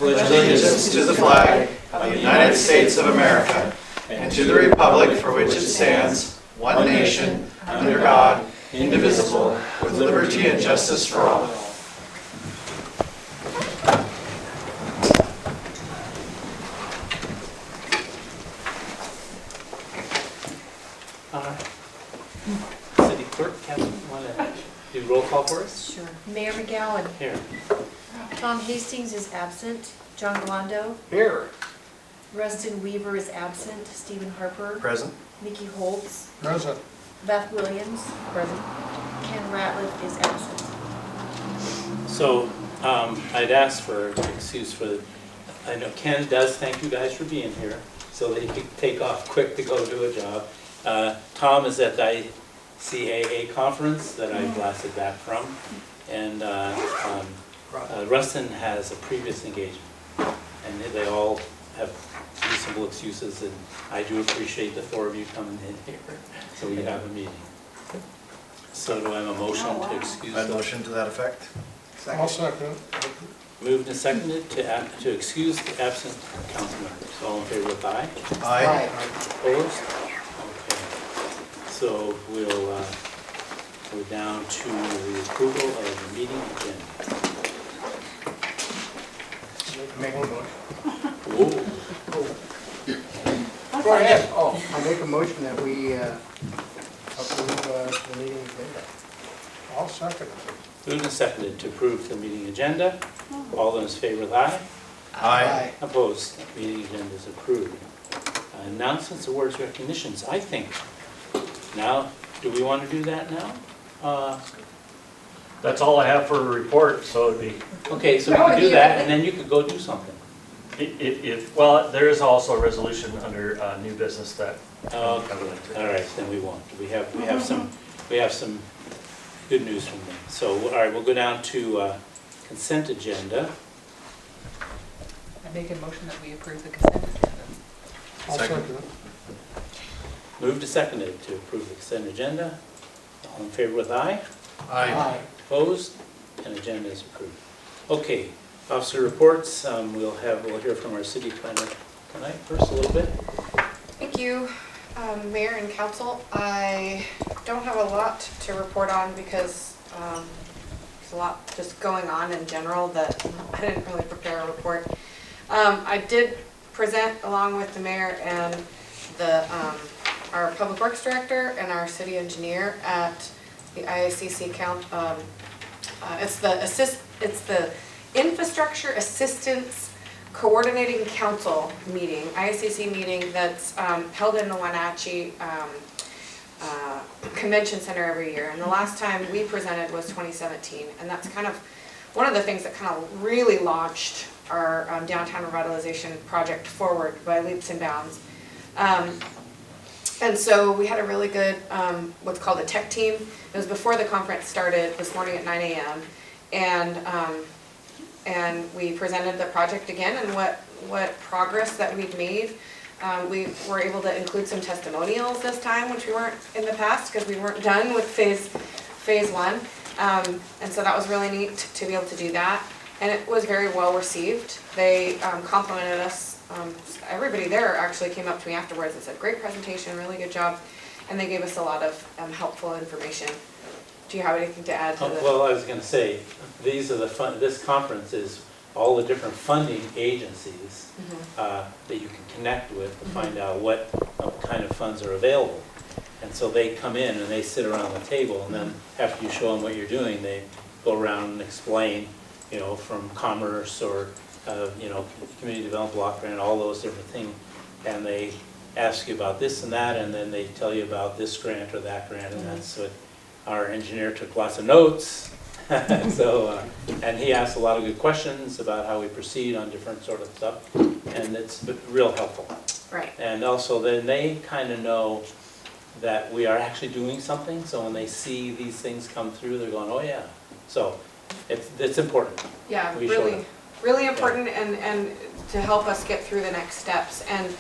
pledge allegiance to the flag of the United States of America and to the republic for which it stands, one nation, under God, indivisible, with liberty and justice for all. City Clerk, Catherine, want to do roll call for us? Sure. Mayor McGowan. Here. Tom Hastings is absent. John Galando. Here. Rustin Weaver is absent. Stephen Harper. Present. Nikki Holtz. Present. Beth Williams. Present. Ken Ratliff is absent. So I'd ask for an excuse for, I know Ken does thank you guys for being here, so that he could take off quick to go do a job. Tom is at the ICAA conference that I blasted back from, and Rustin has a previous engagement, and they all have reasonable excuses, and I do appreciate the four of you coming in here, so we have a meeting. So do I have a motion to excuse? A motion to that effect? I'll second. Moved and seconded to excuse the absent council members. All in favor with aye? Aye. Opposed? Okay. So we'll go down to the approval of the meeting agenda. Make a motion. Whoa. Go ahead. Oh, I make a motion that we approve the meeting agenda. I'll second it. Moved and seconded to approve the meeting agenda. All those in favor with aye? Aye. Opposed? Meeting agenda is approved. Announcements, awards, recognitions. I think now, do we want to do that now? That's all I have for a report, so it'd be, Okay, so we can do that, and then you could go do something. well, there is also a resolution under new business that. All right, then we won't. We have some good news from them. So, all right, we'll go down to consent agenda. I make a motion that we approve the consent agenda. I'll second it. Moved to seconded to approve the consent agenda. All in favor with aye? Aye. Opposed? And agenda is approved. Okay, officer reports. We'll hear from our city planner tonight first a little bit. Thank you, Mayor and Council. I don't have a lot to report on because there's a lot just going on in general that I didn't really prepare a report. I did present along with the mayor and our public works director and our city engineer at the IACC it's the Infrastructure Assistance Coordinating Council meeting, IACC meeting that's held in the Wenatchee Convention Center every year. And the last time we presented was 2017, and that's kind of one of the things that kind of really launched our downtown revitalization project forward by leaps and bounds. And so we had a really good, what's called a tech team. It was before the conference started this morning at 9 a.m. And we presented the project again and what progress that we've made. We were able to include some testimonials this time, which we weren't in the past because we weren't done with phase one. And so that was really neat to be able to do that. And it was very well received. They complimented us. Everybody there actually came up to me afterwards and said, great presentation, really good job. And they gave us a lot of helpful information. Do you have anything to add to this? Well, I was going to say, these are this conference is all the different funding agencies that you can connect with to find out what kind of funds are available. And so they come in and they sit around the table, and then after you show them what you're doing, they go around and explain, from commerce or community development block grant, all those different things, and they ask you about this and that, and then they tell you about this grant or that grant, and that's what our engineer took lots of notes. So, and he asked a lot of good questions about how we proceed on different sort of stuff, and it's real helpful. Right. And also then they kind of know that we are actually doing something, so when they see these things come through, they're going, oh yeah. So it's important. Yeah, We showed really, it. really important and to help us get through the next steps. And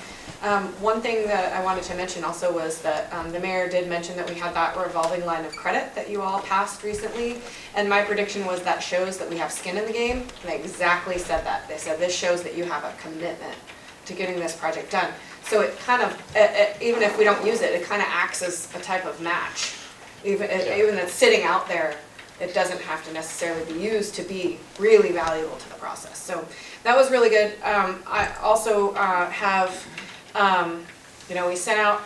one thing that I wanted to mention also was that the mayor did mention that we had that revolving line of credit that you all passed recently. And my prediction was that shows that we have skin in the game. And they exactly said that. They said this shows that you have a commitment to getting this project done. So it kind of, even if we don't use it, it kind of acts as a type of match. Even that's sitting out there, it doesn't have to necessarily be used to be really valuable to the process. So that was really good. I also have, we sent out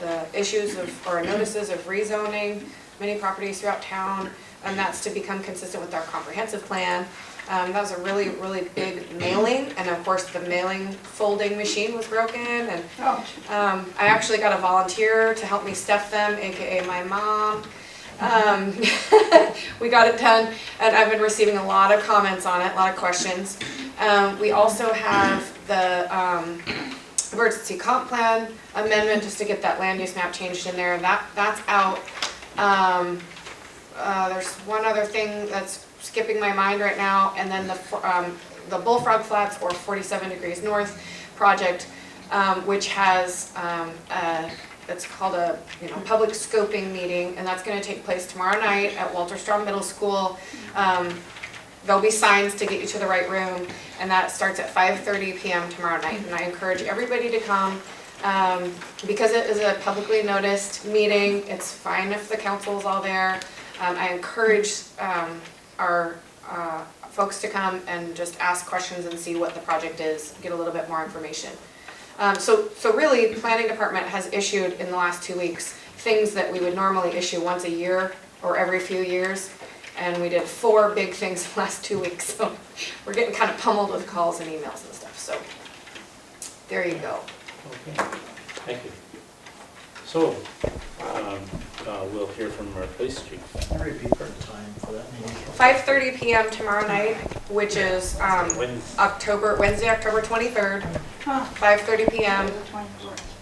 the issues or notices of rezoning many properties throughout town, and that's to become consistent with our comprehensive plan. That was a really, really big mailing, and of course the mailing folding machine was broken, and I actually got a volunteer to help me stuff them, aka my mom. We got it done, and I've been receiving a lot of comments on it, a lot of questions. We also have the emergency comp plan amendment just to get that land use map changed in there. That's out. There's one other thing that's skipping my mind right now, and then the Bullfrog Flats or 47 Degrees North project, which has it's called a public scoping meeting, and that's going to take place tomorrow night at Walter Straw Middle School. There'll be signs to get you to the right room, and that starts at 5:30 p.m. tomorrow night. And I encourage everybody to come because it is a publicly noticed meeting. It's fine if the council is all there. I encourage our folks to come and just ask questions and see what the project is, get a little bit more information. So really, the planning department has issued in the last 2 weeks things that we would normally issue once a year or every few years, and we did 4 big things in the last 2 weeks. So we're getting kind of pummeled with calls and emails and stuff. So there you go. Okay, thank you. So we'll hear from our police chief. Can you repeat the time for that meeting? 5:30 p.m. tomorrow night, which is Wednesday, October 23rd, 5:30 p.m.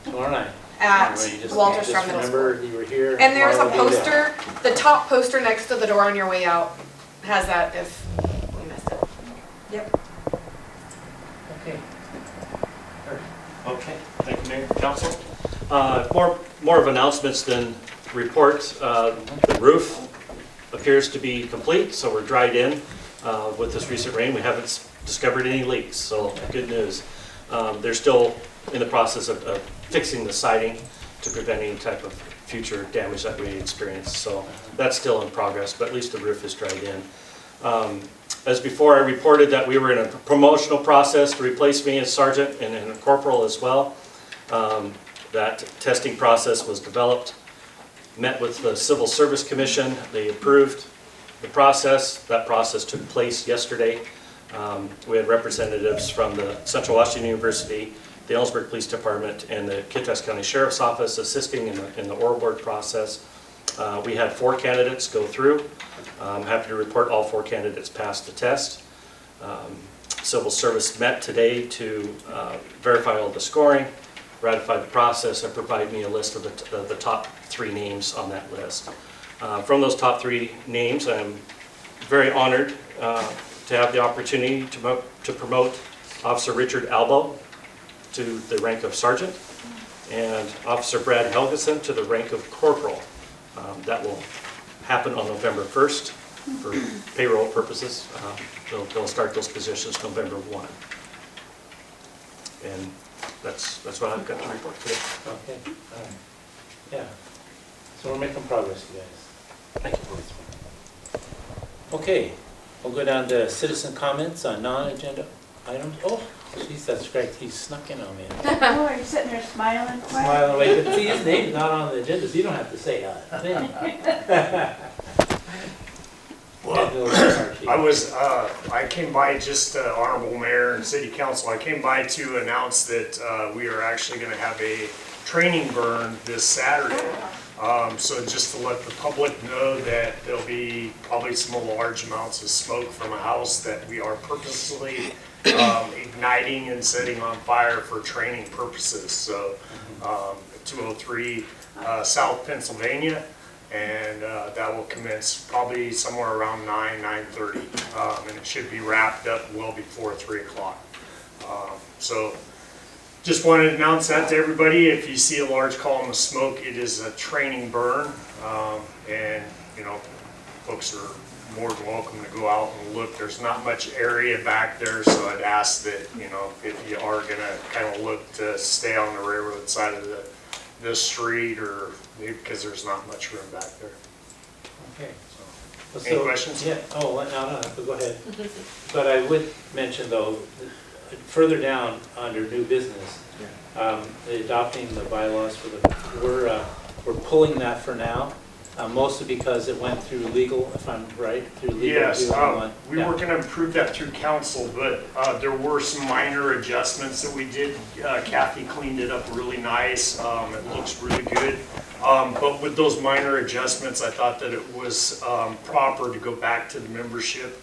Tomorrow night. at Just Walter Straw Middle School. remember you were here. And there's a tomorrow, we'll do that. poster, the top poster next to the door on your way out has that if you missed it. Yep. Okay. Okay, thank you, Mayor, Council. More of announcements than report. The roof appears to be complete, so we're dried in. With this recent rain, we haven't discovered any leaks, so good news. They're still in the process of fixing the siding to prevent any type of future damage that we experience. So that's still in progress, but at least the roof is dried in. As before, I reported that we were in a promotional process to replace me as sergeant and a corporal as well. That testing process was developed, met with the Civil Service Commission. They approved the process. That process took place yesterday. We had representatives from the Central Washington University, the Ellensburg Police Department, and the Kittitas County Sheriff's Office assisting in the oral board process. We had 4 candidates go through. I'm happy to report all 4 candidates passed the test. Civil Service met today to verify all the scoring, ratify the process, and provide me a list of the top 3 names on that list. From those top 3 names, I'm very honored to have the opportunity to promote Officer Richard Albo to the rank of sergeant and Officer Brad Helgeson to the rank of corporal. That will happen on November 1st for payroll purposes. They'll start those positions November 1. And that's what I've got to report today. Okay, all right. Yeah. So we're making progress, you guys. Thank you. Okay, we'll go down to citizen comments on non-agenda items. Oh, geez, that's great. He snuck in on me. Oh, are you sitting there smiling? Smiling away. But see, his name's not on the agenda, so you don't have to say that. Well, I came by just, Honorable Mayor and City Council, I came by to announce that we are actually going to have a training burn this Saturday. So just to let the public know that there'll be probably some large amounts of smoke from a house that we are purposely igniting and setting on fire for training purposes. So 203 South Pennsylvania. And that will commence probably somewhere around 9:30, and it should be wrapped up well before 3 o'clock. So just wanted to announce that to everybody. If you see a large column of smoke, it is a training burn. And, you know, folks are more than welcome to go out and look. There's not much area back there, so I'd ask that, you know, if you are gonna kind of look to stay on the railroad side of the street, or because there's not much room back there. Okay. Any questions? Yeah, oh, no, go ahead. But I would mention though, further down under new business, adopting the bylaws for the, we're pulling that for now, mostly because it went through legal, if I'm right, through legal. Yes, we Yeah. were gonna approve that through council, but there were some minor adjustments that we did. Kathy cleaned it up really nice. It looks really good. But with those minor adjustments, I thought that it was proper to go back to the membership,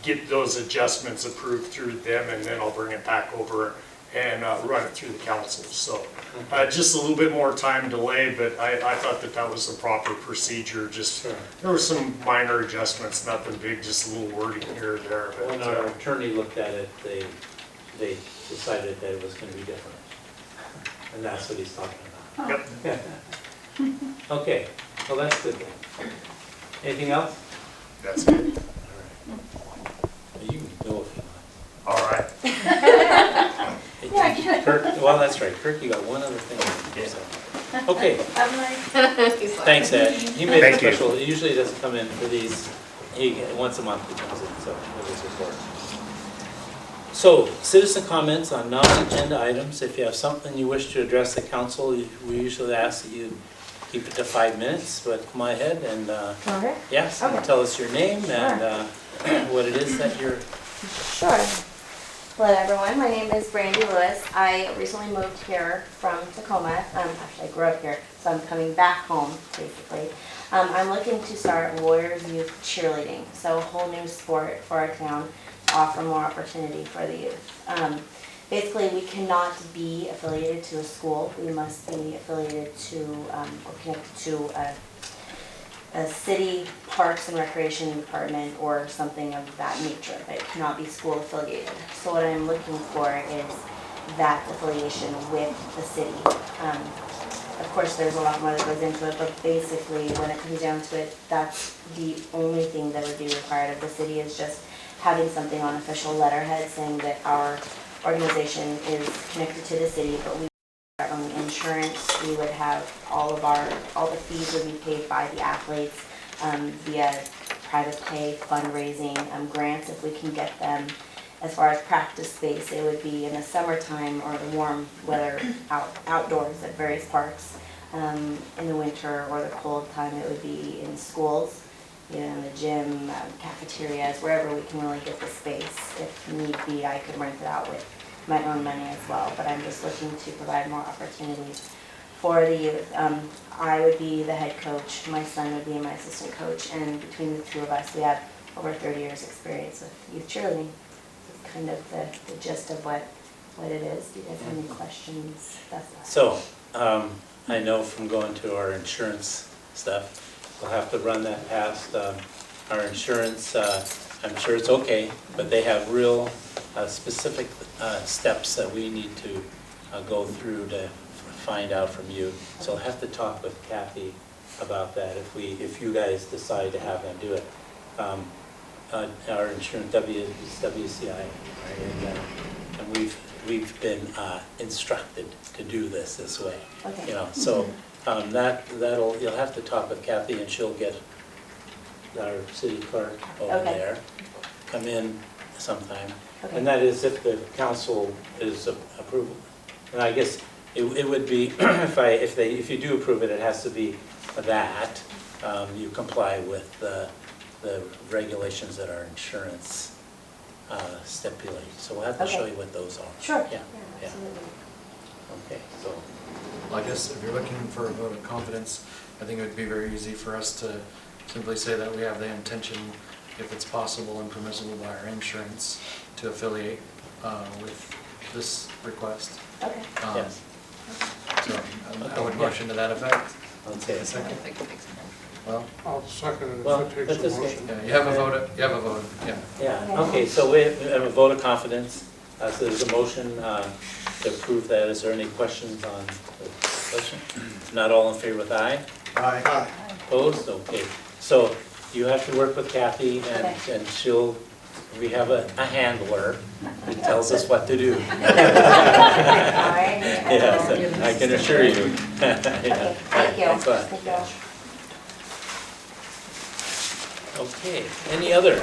get those adjustments approved through them, and then I'll bring it back over and run it through the council. So just a little bit more time delay, but I thought that that was the proper procedure. Just Sure. there were some minor adjustments, nothing big, just a little wording here or there. When But our attorney looked at it, they decided that it was gonna be different. And that's what he's talking about. yep. Okay, well, that's good then. Anything else? That's it. All right. You can go if you want. All right. Yeah, Kirk, well, that's right, Kirk, you got one other thing. Yeah. So. Okay, I'm like, He's like- thanks, Ed. He made a Thank you. special, he usually doesn't come in for these, once a month he comes in, so it was report. So, citizen comments on non-agenda items. If you have something you wish to address the council, we usually ask that you keep it to 5 minutes, but come ahead and, Okay. yes, Okay. tell us your name and what it is that you're. Sure. Hello everyone, my name is Brandy Lewis. I recently moved here from Tacoma. Actually I grew up here, so I'm coming back home basically. I'm looking to start Warriors Youth Cheerleading, so a whole new sport for our town to offer more opportunity for the youth. Basically, we cannot be affiliated to a school. We must be affiliated to or connected to a city parks and recreation department or something of that nature, but it cannot be school affiliated. So what I'm looking for is that affiliation with the city. Of course, there's a lot more that goes into it, but basically, when it comes down to it, that's the only thing that would be required of the city, is just having something on official letterhead saying that our organization is connected to the city, but we have our own insurance. We would have all the fees would be paid by the athletes via private pay, fundraising, grants if we can get them. As far as practice space, it would be in the summertime or the warm weather outdoors at various parks. In the winter or the cold time, it would be in schools, you know, in the gym, cafeterias, wherever we can really get the space. If need be, I could rent it out with my own money as well, but I'm just looking to provide more opportunities for the youth. I would be the head coach, my son would be my assistant coach, and between the two of us, we have over 30 years experience with youth cheerleading. That's kind of the gist of what it is. Do you guys have any questions? So, I know from going to our insurance stuff, we'll have to run that past our insurance. I'm sure it's okay, but they have real specific steps that we need to go through to find out from you. So I'll have to talk with Kathy about that if you guys decide to have them do it. Our insurance, WCI, right? And we've been instructed to do this way. Okay. You know, so that'll you'll have to talk with Kathy, and she'll get our city clerk over Okay. there, come in sometime. Okay. And that is if the council is approval. And I guess it would be, if you do approve it, it has to be that you comply with the regulations that our insurance stipulate. So we'll have to show Okay. you what those are. Sure. Yeah. Yeah. Absolutely. Okay, so, Well, I guess if you're looking for a vote of confidence, I think it would be very easy for us to simply say that we have the intention, if it's possible and permissible by our insurance, to affiliate with this request. Okay. yes. So I would motion to that effect. Okay. Second. Well, I'll second it Well, if it that's takes a okay. motion. yeah, you have a vote, yeah. Yeah, okay, so we have a vote of confidence. So there's a motion to approve that. Is there any questions on the motion? If not, all in favor with aye? Aye. Opposed? Okay. So you have to work with Kathy and she'll, we have a handler who tells us what to do. Yes, I can assure you. Yeah. Okay, thank you. Excellent. Thank you. Okay, any other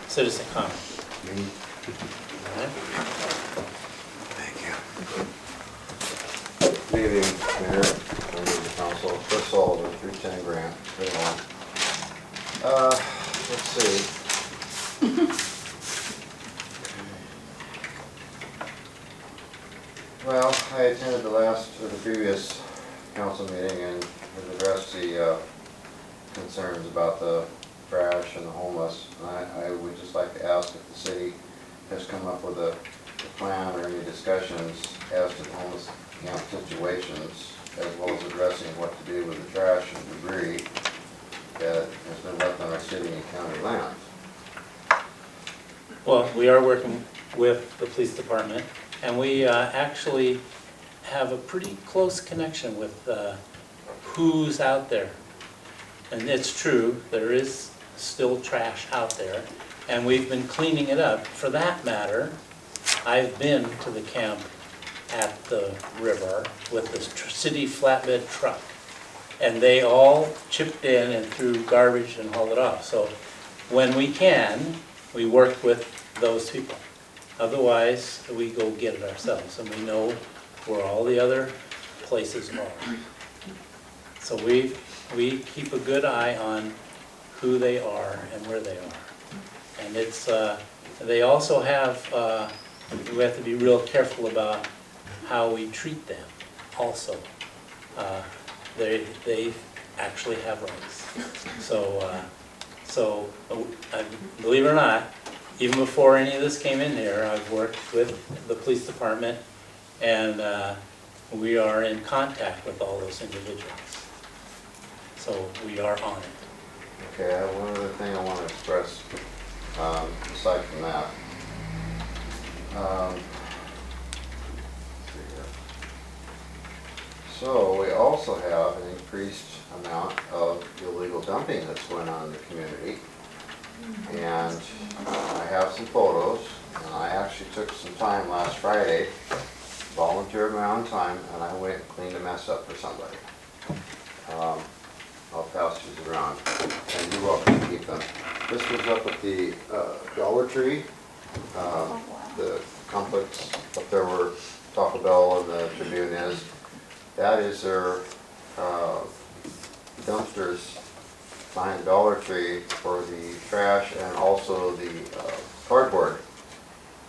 citizen comment? All right. Good evening, Mayor, members of the council. First of all, the 310 grant, very long. Let's see. Well, I attended the previous council meeting and have addressed the concerns about the trash and the homeless. And I would just like to ask if the city has come up with a plan or any discussions as to the homeless camp situations, as well as addressing what to do with the trash and debris that has been left on our city and county lands. Well, we are working with the police department, and we actually have a pretty close connection with who's out there. And it's true, there is still trash out there, and we've been cleaning it up. For that matter, I've been to the camp at the river with the city flatbed truck, and they all chipped in and threw garbage and hauled it off. So when we can, we work with those people. Otherwise, we go get it ourselves, and we know where all the other places are. So we keep a good eye on who they are and where they are. And it's, they also have, we have to be real careful about how we treat them also. They actually have rights. So, believe it or not, even before any of this came in here, I've worked with the police department, and we are in contact with all those individuals. So we are on it. Okay, I have one other thing I want to express, aside from that. Let's see here. So we also have an increased amount of illegal dumping that's going on in the community. And I have some photos, and I actually took some time last Friday, volunteered my own time, and I went and cleaned a mess up for somebody. I'll pass these around, and you're welcome to keep them. This was up at the Dollar Tree, the complex up there where Taco Bell and the Tribune is. That is their dumpsters behind the Dollar Tree for the trash and also the cardboard.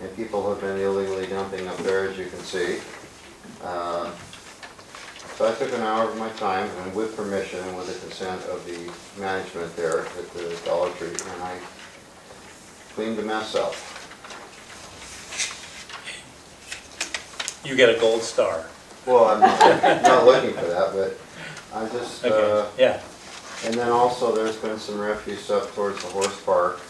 And people have been illegally dumping up there, as you can see. So I took an hour of my time, and with permission and with the consent of the management there at the Dollar Tree, and I cleaned the mess up. You get a gold star. Well, I'm not looking for that, but I'm just, Okay. Yeah. and then also there's been some refuse up towards the horse park.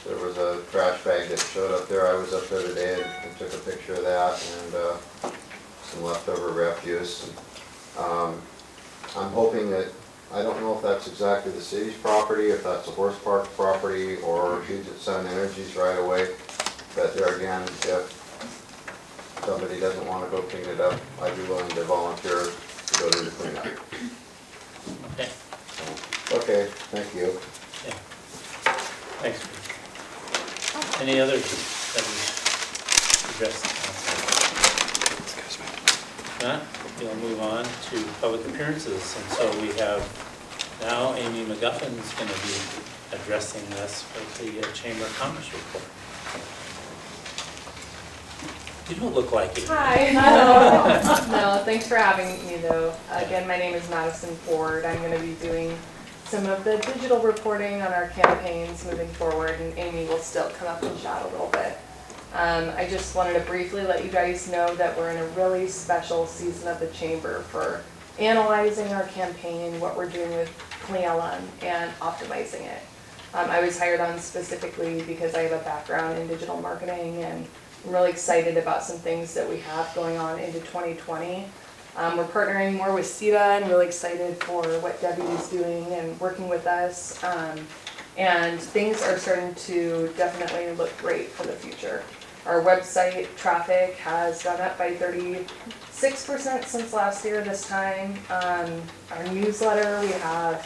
There was a trash bag that showed up there. I was up there today and took a picture of that, and some leftover refuse. I'm hoping that, I don't know if that's exactly the city's property, if that's the horse park property, or Puget Sun Energy's right away. But there again, if somebody doesn't want to go clean it up, I'd be willing to volunteer to go do the cleanup. Okay. Okay, thank you. Yeah. Thanks. Any others that we address the council? Not? We'll move on to public appearances, and so we have now Amy McGuffin's going to be addressing us with the Chamber of Commerce report. You don't look like it. Hi. No, thanks for having me though. Again, my name is Madison Ford. I'm going to be doing some of the digital reporting on our campaigns moving forward, and Amy will still come up and chat a little bit. I just wanted to briefly let you guys know that we're in a really special season of the Chamber for analyzing our campaign, what we're doing with Cle Elum, and optimizing it. I was hired on specifically because I have a background in digital marketing, and I'm really excited about some things that we have going on into 2020. We're partnering more with CETA and really excited for what Debbie is doing and working with us. And things are starting to definitely look great for the future. Our website traffic has gone up by 36% since last year this time. Our newsletter, we have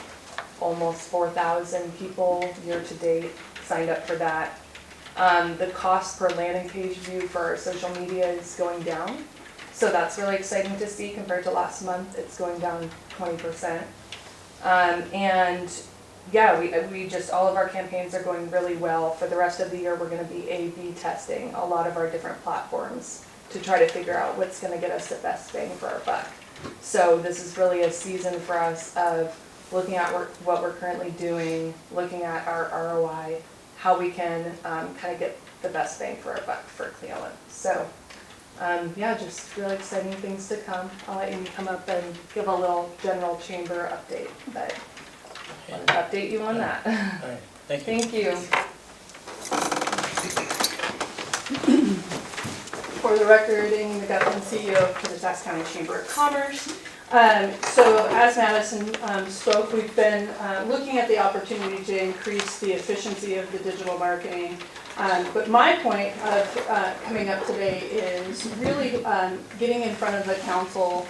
almost 4,000 people year to date signed up for that. The cost per landing page view for our social media is going down. So that's really exciting to see. Compared to last month, it's going down 20%. And yeah, we just, all of our campaigns are going really well. For the rest of the year, we're going to be A/B testing a lot of our different platforms to try to figure out what's going to get us the best bang for our buck. So this is really a season for us of looking at what we're currently doing, looking at our ROI, how we can kind of get the best bang for our buck for Cle Elum. So yeah, just really exciting things to come. I'll let Amy come up and give a little general chamber update, but I wanted to update you on that. All right, thank you. Thank you. For the record, Amy McGuffin, CEO of Kittitas County Chamber of Commerce. So as Madison spoke, we've been looking at the opportunity to increase the efficiency of the digital marketing. But my point of coming up today is really getting in front of the council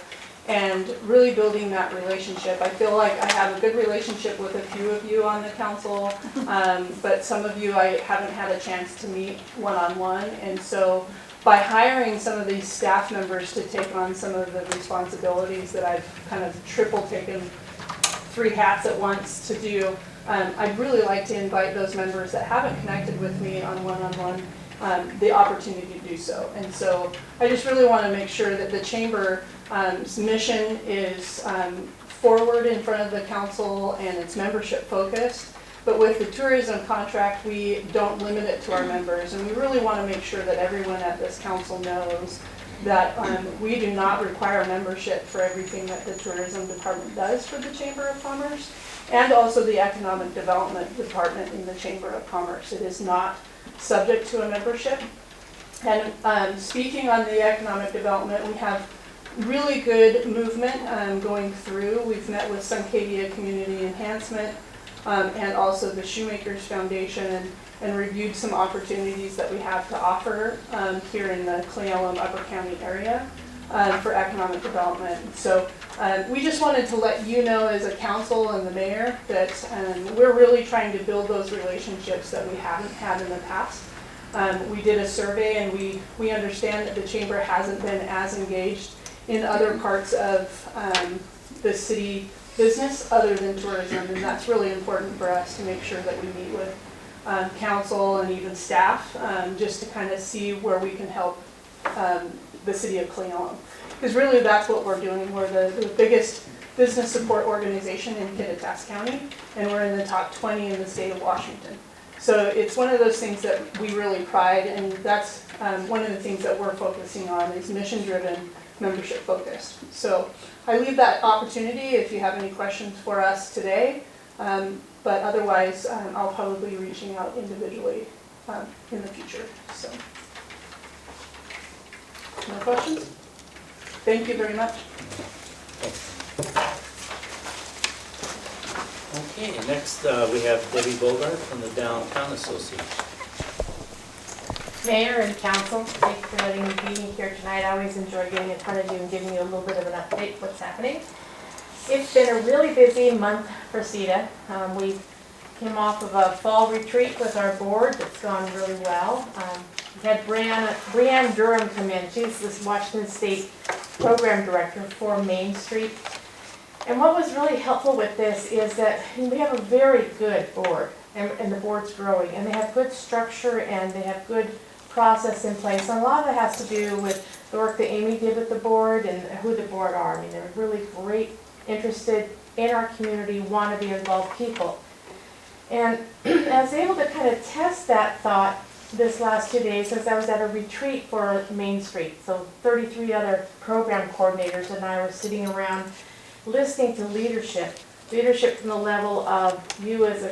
and really building that relationship. I feel like I have a good relationship with a few of you on the council, but some of you I haven't had a chance to meet one-on-one. And so by hiring some of these staff members to take on some of the responsibilities that I've kind of triple taken 3 hats at once to do, I'd really like to invite those members that haven't connected with me on one-on-one the opportunity to do so. And so I just really want to make sure that the Chamber's mission is forward in front of the council and it's membership focused. But with the tourism contract, we don't limit it to our members. And we really want to make sure that everyone at this council knows that we do not require membership for everything that the tourism department does for the Chamber of Commerce, and also the economic development department in the Chamber of Commerce. It is not subject to a membership. And speaking on the economic development, we have really good movement going through. We've met with Suncadia Community Enhancement and also the Shoemakers Foundation and reviewed some opportunities that we have to offer here in the Cle Elum Upper County area for economic development. So we just wanted to let you know as a council and the mayor that we're really trying to build those relationships that we haven't had in the past. We did a survey and we understand that the chamber hasn't been as engaged in other parts of the city business other than tourism, and that's really important for us to make sure that we meet with council and even staff just to kind of see where we can help the city of Cle Elum. Because really that's what we're doing. We're the biggest business support organization in Kittitas County, and we're in the top 20 in the state of Washington. So it's one of those things that we really pride, and that's one of the things that we're focusing on is mission-driven, membership focused. So I leave that opportunity if you have any questions for us today, but otherwise I'll probably be reaching out individually in the future. So, no questions? Thank you very much. Okay, next we have Debbie Bogart from the Downtown Association. Mayor and council, thank you for letting me be here tonight. I always enjoy getting in front of you and giving you a little bit of an update of what's happening. It's been a really busy month for CETA. We came off of a fall retreat with our board that's gone really well. We had Brianne Durham come in. She's this Washington State Program Director for Main Street. And what was really helpful with this is that we have a very good board, and the board's growing, and they have good structure and they have good process in place. And a lot of it has to do with the work that Amy did with the board and who the board are. I mean, they're really great, interested in our community, want to be involved people. And I was able to kind of test that thought this last 2 days since I was at a retreat for Main Street. So 33 other program coordinators and I were sitting around listening to leadership. Leadership from the level of you as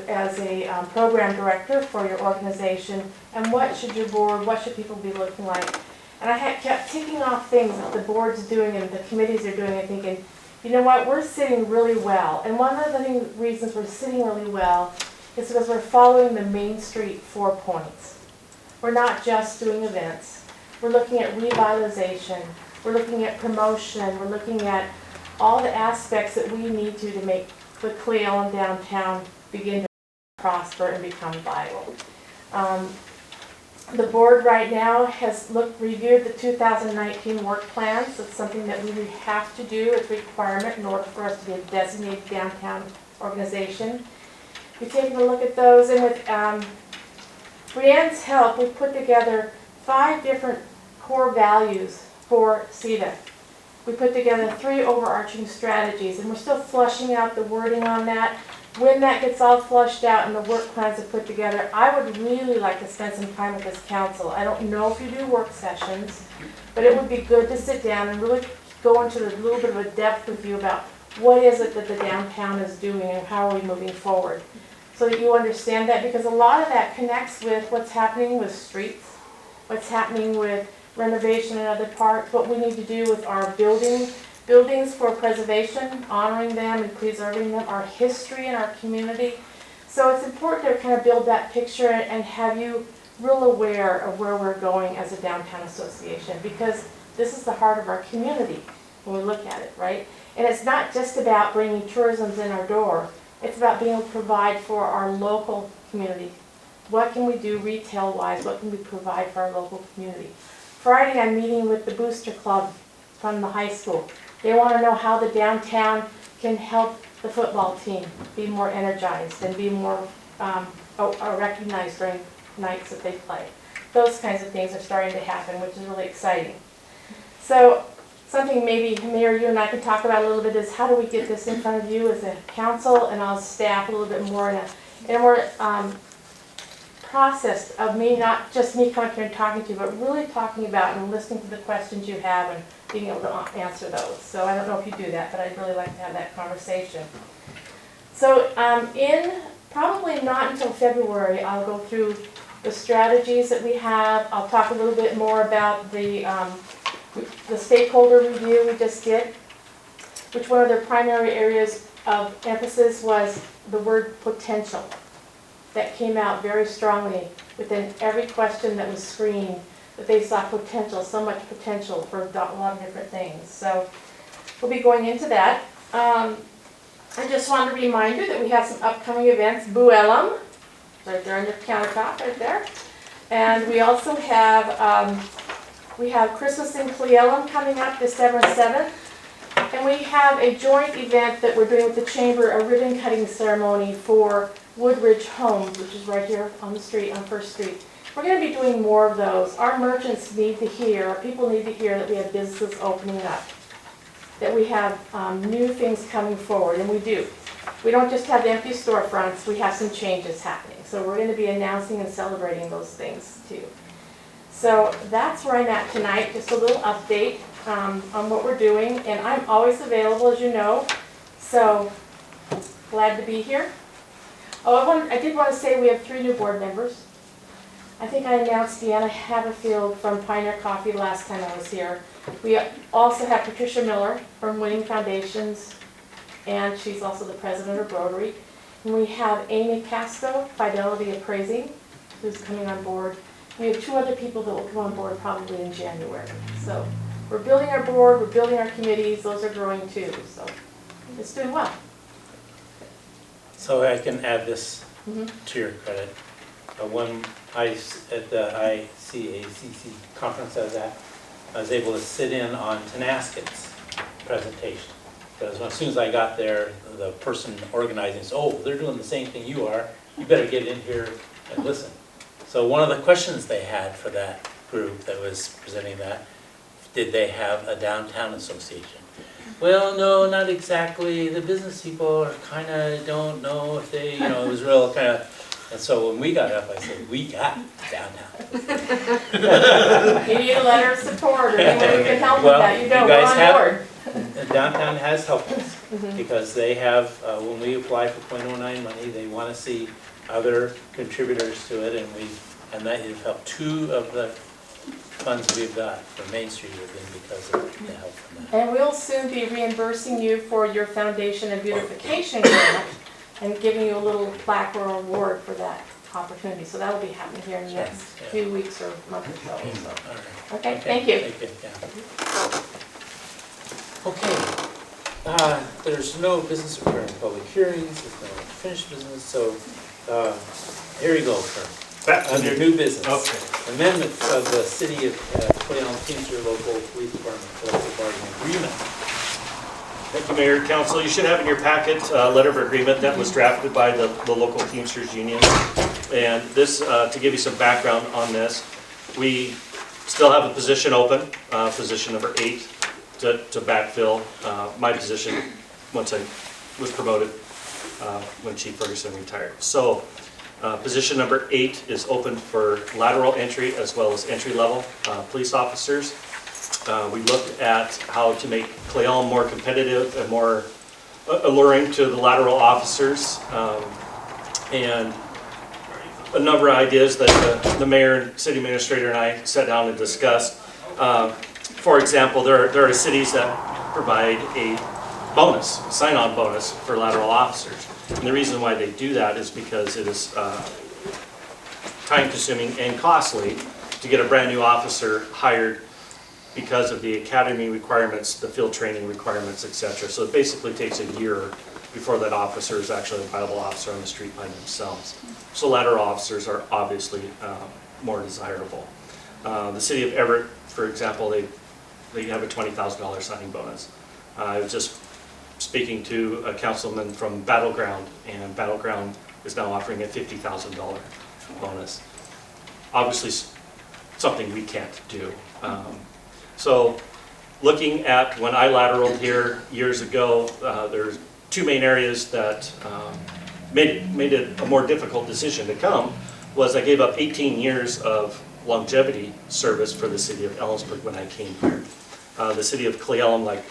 a program director for your organization, and what should your board, what should people be looking like. And I kept ticking off things that the board's doing and the committees are doing and thinking, you know what, we're sitting really well. And one of the reasons we're sitting really well is because we're following the Main Street 4 points. We're not just doing events. We're looking at revitalization. We're looking at promotion. We're looking at all the aspects that we need to make the Cle Elum downtown begin to prosper and become viable. The board right now has reviewed the 2019 work plans. It's something that we have to do. It's a requirement in order for us to be a designated downtown organization. We've taken a look at those, and with Brianne's help, we've put together 5 different core values for CETA. We put together 3 overarching strategies, and we're still flushing out the wording on that. When that gets all flushed out and the work plans are put together, I would really like to spend some time with this council. I don't know if you do work sessions, but it would be good to sit down and really go into a little bit of a depth with you about what is it that the downtown is doing and how are we moving forward, so that you understand that, because a lot of that connects with what's happening with streets, what's happening with renovation in other parts, what we need to do with our buildings for preservation, honoring them and preserving them, our history in our community. So it's important to kind of build that picture and have you real aware of where we're going as a downtown association, because this is the heart of our community when we look at it, right? And it's not just about bringing tourism in our door. It's about being able to provide for our local community. What can we do retail-wise? What can we provide for our local community? Friday, I'm meeting with the Booster Club from the high school. They want to know how the downtown can help the football team be more energized and be more recognized during nights that they play. Those kinds of things are starting to happen, which is really exciting. So something maybe, Mayor, you and I can talk about a little bit is how do we get this in front of you as a council and our staff a little bit more in a more process of me, not just me coming here and talking to you, but really talking about and listening to the questions you have and being able to answer those. So I don't know if you do that, but I'd really like to have that conversation. So in probably not until February, I'll go through the strategies that we have. I'll talk a little bit more about the stakeholder review we just did, which one of their primary areas of emphasis was the word potential. That came out very strongly within every question that was screened, that they saw potential, so much potential for a lot of different things. So we'll be going into that. I just wanted to remind you that we have some upcoming events. Cle Elum, right there on your countertop, right there. And we also have Christmas in Cle Elum coming up December 7th. And we have a joint event that we're doing with the Chamber, a ribbon cutting ceremony for Woodridge Homes, which is right here on the street, on First Street. We're going to be doing more of those. Our merchants need to hear, our people need to hear that we have businesses opening up, that we have new things coming forward, and we do. We don't just have empty storefronts, we have some changes happening. So we're going to be announcing and celebrating those things too. So that's where I'm at tonight, just a little update on what we're doing, and I'm always available, as you know, so glad to be here. Oh, I did want to say we have 3 new board members. I think I announced Deanna Haverfield from Pioneer Coffee last time I was here. We also have Patricia Miller from Winning Foundations, and she's also the president of Rotary. And we have Amy Casto, Fidelity Appraising, who's coming on board. We have 2 other people that will come on board probably in January. So we're building our board, we're building our committees, those are growing too. So it's doing well. So I can add this to your credit. When at the ICACC conference I was at, I was able to sit in on Tenascet's presentation. Because as soon as I got there, the person organizing said, oh, they're doing the same thing you are. You better get in here and listen. So one of the questions they had for that group that was presenting that, did they have a downtown association? Well, no, not exactly. The business people kind of don't know if they, it was real kind of, and so when we got up, I said, we got downtown. You need a letter of support or anyone who can help with that. You don't, we're on board. Downtown has helped us. because they have, when we apply for .09 money, they want to see other contributors to it, and that has helped. 2 of the funds we've got for Main Street have been because of the help from that. And we'll soon be reimbursing you for your foundation and beautification grant and giving you a little plaque or award for that opportunity. So that'll be happening here in the next few weeks or month or so. All right. Okay, thank you. Thank you, yeah. Okay, there's no business requiring public hearings, there's no unfinished business, so here you go, Kurt. Under new business. Okay. Amendment of the City of Cle Elum Teamster Local Police Department Collective Bargaining Agreement. Thank you, Mayor, Council. You should have in your packet a letter of agreement that was drafted by the local Teamsters Union. And this, to give you some background on this, we still have a position open, position number 8, to backfill my position once I was promoted when Chief Ferguson retired. So position number 8 is open for lateral entry as well as entry-level police officers. We looked at how to make Cle Elum more competitive and more alluring to the lateral officers, and a number of ideas that the mayor and city administrator and I sat down and discussed. For example, there are cities that provide a bonus, a sign-on bonus for lateral officers. And the reason why they do that is because it is time-consuming and costly to get a brand new officer hired because of the academy requirements, the field training requirements, etc. So it basically takes a year before that officer is actually a viable officer on the street by themselves. So lateral officers are obviously more desirable. The city of Everett, for example, they have a $20,000 signing bonus. I was just speaking to a councilman from Battleground, and Battleground is now offering a $50,000 bonus. Obviously something we can't do. So looking at when I lateraled here years ago, there's 2 main areas that made it a more difficult decision to come. Was I gave up 18 years of longevity service for the city of Ellensburg when I came here. The city of Cle Elum, like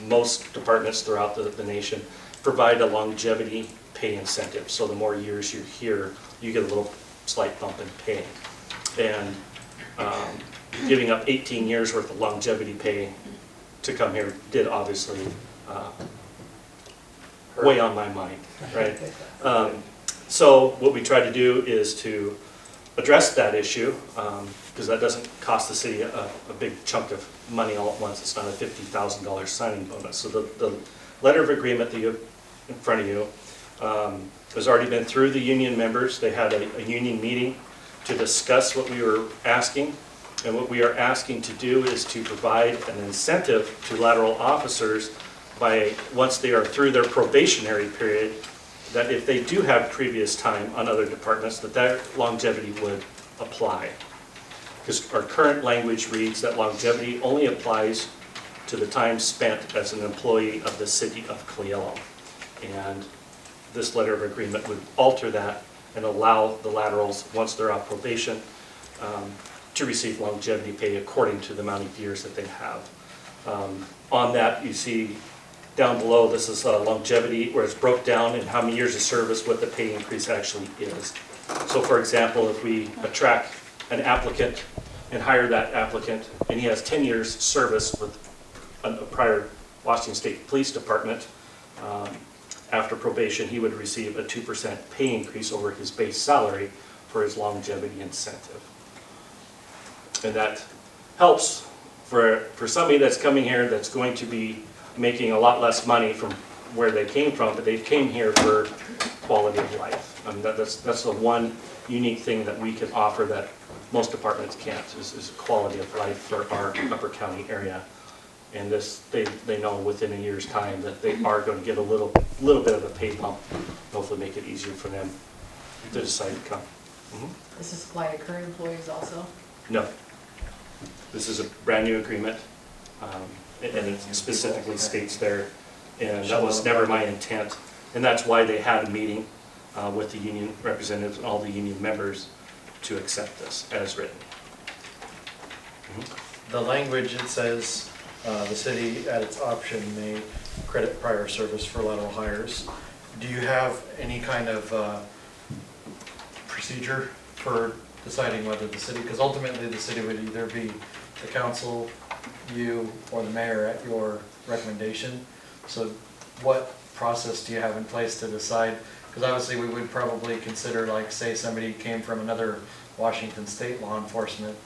most departments throughout the nation, provide a longevity pay incentive. So the more years you're here, you get a little slight bump in pay. And giving up 18 years worth of longevity pay to come here did obviously weigh on my mind, right? So what we try to do is to address that issue, because that doesn't cost the city a big chunk of money all at once. It's not a $50,000 signing bonus. So the letter of agreement that you have in front of you has already been through the union members. They had a union meeting to discuss what we were asking. And what we are asking to do is to provide an incentive to lateral officers by, once they are through their probationary period, that if they do have previous time on other departments, that their longevity would apply. Because our current language reads that longevity only applies to the time spent as an employee of the city of Cle Elum. And this letter of agreement would alter that and allow the laterals, once they're off probation, to receive longevity pay according to the amount of years that they have. On that, you see down below, this is longevity, where it's broke down in how many years of service, what the pay increase actually is. So for example, if we attract an applicant and hire that applicant, and he has 10 years service with a prior Washington State Police Department, after probation, he would receive a 2% pay increase over his base salary for his longevity incentive. And that helps for somebody that's coming here that's going to be making a lot less money from where they came from, but they came here for quality of life. I mean, that's the one unique thing that we can offer that most departments can't, is quality of life for our Upper County area. And this, they know within a year's time that they are going to get a little bit of a pay bump, hopefully make it easier for them to decide to come. Does this apply to current employees also? No. This is a brand new agreement, and it specifically states there, and that was never my intent. And that's why they had a meeting with the union representatives and all the union members to accept this as written. The language, it says the city at its option may credit prior service for lateral hires. Do you have any kind of procedure for deciding whether the city, because ultimately the city would either be the council, you, or the mayor at your recommendation. So what process do you have in place to decide? Because obviously we would probably consider, like, say somebody came from another Washington state law enforcement,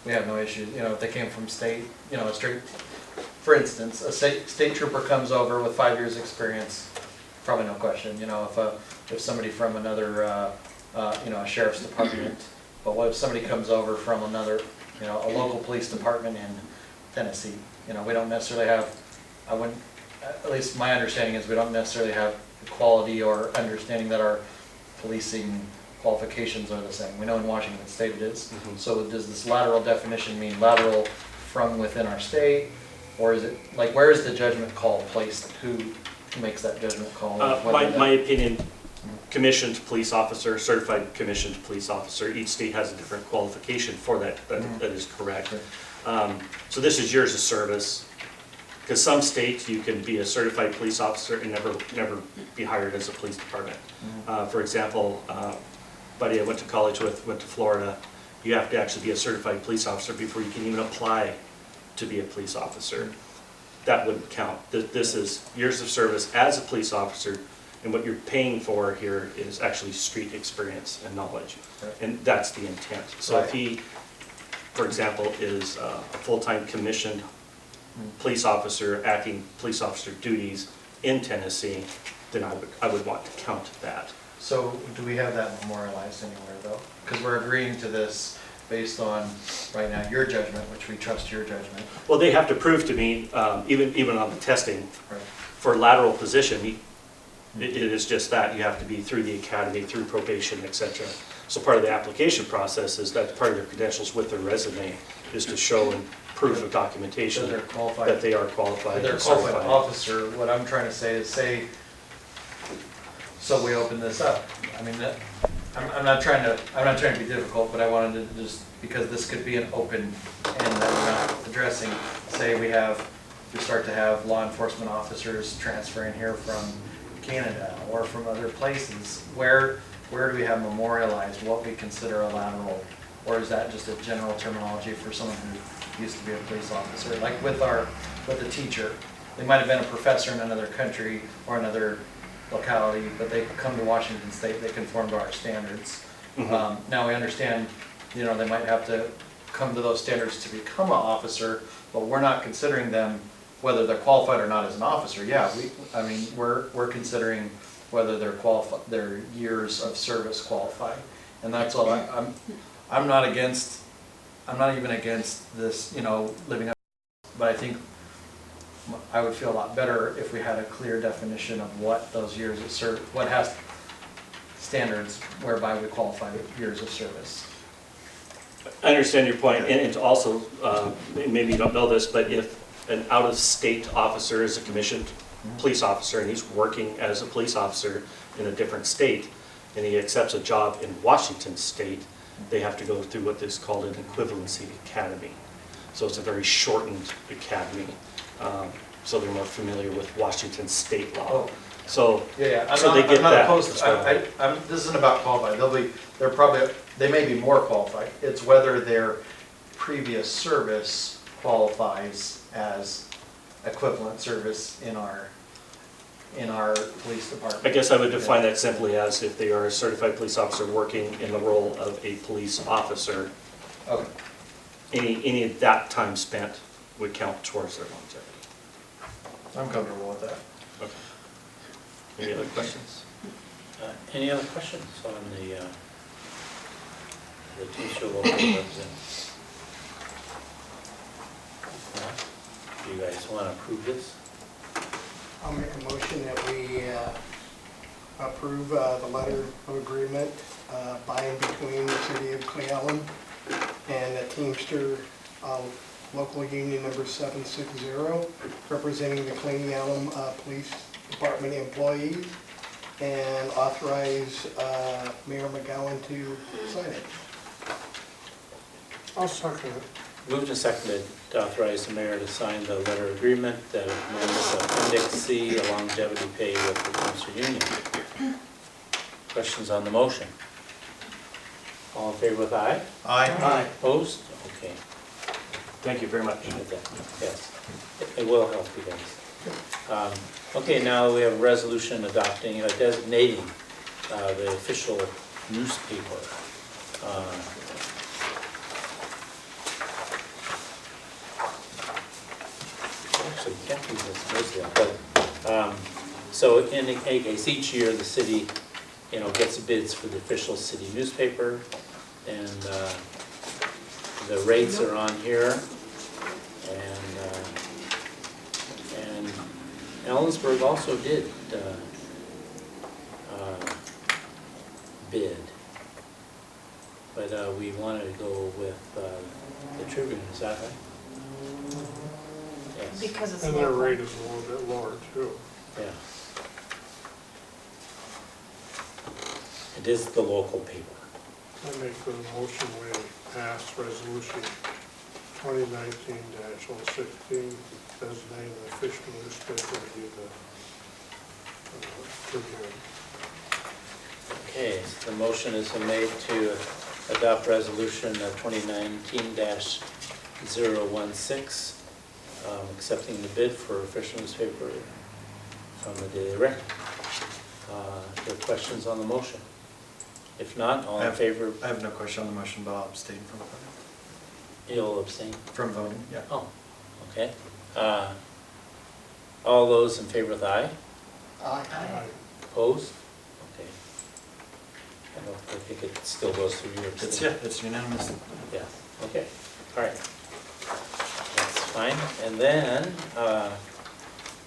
we have no issue, you know, if they came from state, you know, a straight, for instance, a state trooper comes over with 5 years experience, probably no question, you know, if somebody from another, you know, a sheriff's department, but what if somebody comes over from another, you know, a local police department in Tennessee? You know, we don't necessarily have, I wouldn't, at least my understanding is we don't necessarily have quality or understanding that our policing qualifications are the same. We know in Washington state it is. So does this lateral definition mean lateral from within our state? Or is it, like, where is the judgment call placed? Who makes that judgment call? My opinion, commissioned police officer, certified commissioned police officer, each state has a different qualification for that. That is correct. So this is years of service. Because some states you can be a certified police officer and never be hired as a police department. For example, buddy I went to college with went to Florida. You have to actually be a certified police officer before you can even apply to be a police officer. That wouldn't count. This is years of service as a police officer, and what you're paying for here is actually street experience and knowledge. And that's the intent. So if he, for example, is a full-time commissioned police officer acting police officer duties in Tennessee, then I would want to count that. So do we have that memorialized anywhere though? Because we're agreeing to this based on, right now, your judgment, which we trust your judgment. Well, they have to prove to me, even on the testing, for lateral position, it is just that. You have to be through the academy, through probation, etc. So part of the application process is that part of their credentials with their resume is to show and proof of documentation that they are qualified. They're a qualified officer. What I'm trying to say is, so we open this up. I mean, I'm not trying to be difficult, but I wanted to just, because this could be an open end that we're not addressing. Say we start to have law enforcement officers transferring here from Canada or from other places. Where do we have memorialized what we consider a lateral, or is that just a general terminology for someone who used to be a police officer? Like with a teacher, they might have been a professor in another country or another locality, but they come to Washington State, they conform to our standards. Now we understand, you know, they might have to come to those standards to become an officer, but we're not considering them whether they're qualified or not as an officer. Yeah, we're considering whether their years of service qualify, and that's all. I'm not even against this, you know, living up, but I think I would feel a lot better if we had a clear definition of what those years of service, what has standards whereby we qualify years of service. I understand your point, and it's also, maybe you don't know this, but if an out-of-state officer is a commissioned police officer and he's working as a police officer in a different state, and he accepts a job in Washington State, they have to go through what is called an equivalency academy. So it's a very shortened academy. So they're more familiar with Washington state law. So they get that opposed. This isn't about qualified. They may be more qualified. It's whether their previous service qualifies as equivalent service in our police department. I guess I would define that simply as if they are a certified police officer working in the role of a police officer. Okay. Any of that time spent would count towards their longevity. I'm comfortable with that. Okay. Any other questions? Any other questions on the two local representatives? Do you guys want to approve this? I'll make a motion that we approve the letter of agreement by and between the city of Cle Elum and the Teamster local union number 760, representing the Cle Elum Police Department employees, and authorize Mayor McGowan to sign it. I'll second it. Moved and seconded to authorize the mayor to sign the letter of agreement that amends Appendix C, a longevity pay with the Teamster Union. Questions on the motion? All in favor with aye? Aye. Opposed? Okay. Thank you very much. Yes, it will help you guys. Okay, now we have a resolution adopting, designating the official newspaper. Actually, we can't do this mostly, but, so in any case, each year the city, gets bids for the official city newspaper, and the rates are on here. And Ellensburg also did bid, but we wanted to go with the Tribune, is that right? Yes. Because it's And their local. rate is a little bit lower too. Yeah. It is the local paper. I make the motion we pass resolution 2019-016, designating the official newspaper to be the Tribune. Okay, so the motion is made to adopt resolution 2019-016, accepting the bid for official newspaper from the Daily Record. Are there questions on the motion? If not, all in favor? I have no question on the motion, but I'll abstain from voting. You'll abstain? From voting, yeah. Oh, okay. All those in favor with aye? Aye. Opposed? Okay. I think it still goes through your abstain. It's unanimous. Yeah, okay, all right. That's fine. And then,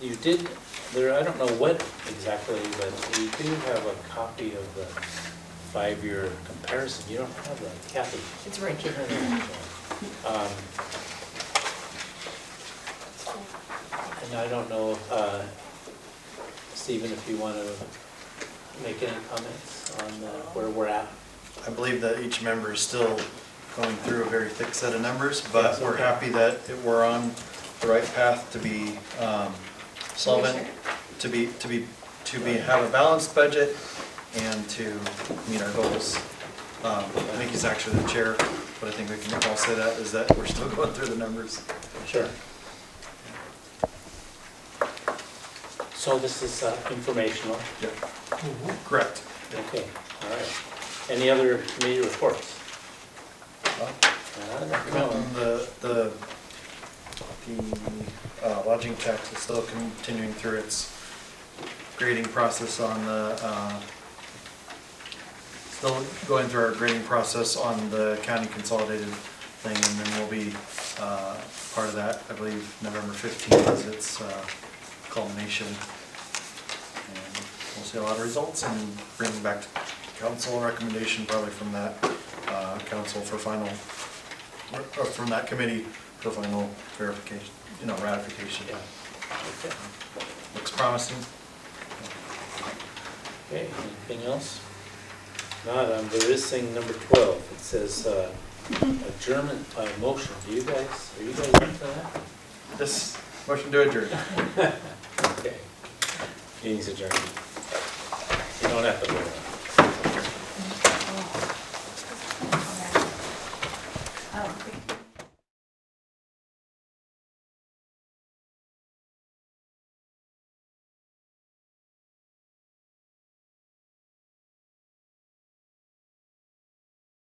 you did, I don't know what exactly, but you do have a copy of the 5-year comparison. You don't have that, Kathy? It's right here. And I don't know, Stephen, if you want to make any comments on where we're at. I believe that each member is still going through a very thick set of numbers, but we're happy that we're on the right path to be solvent, to have a balanced budget and to meet our goals. I think he's actually the chair, but I think we can all say that, is that we're still going through the numbers. Sure. So this is informational? Yeah. Correct. Okay, all right. Any other committee reports? The lodging tax is still continuing through its grading process on the, still going through our grading process on the county consolidated thing, and then we'll be part of that, I believe, November 15th is its culmination. And we'll see a lot of results and bring back to council recommendation probably from that council for final, or from that committee for final verification, ratification. Yeah. Okay. Looks promising. Okay, anything else? Not, there is thing number 12. It says adjournment by motion. Are you guys in for that? This motion to adjourn. Okay. Meeting's adjourned. You don't have to vote on it.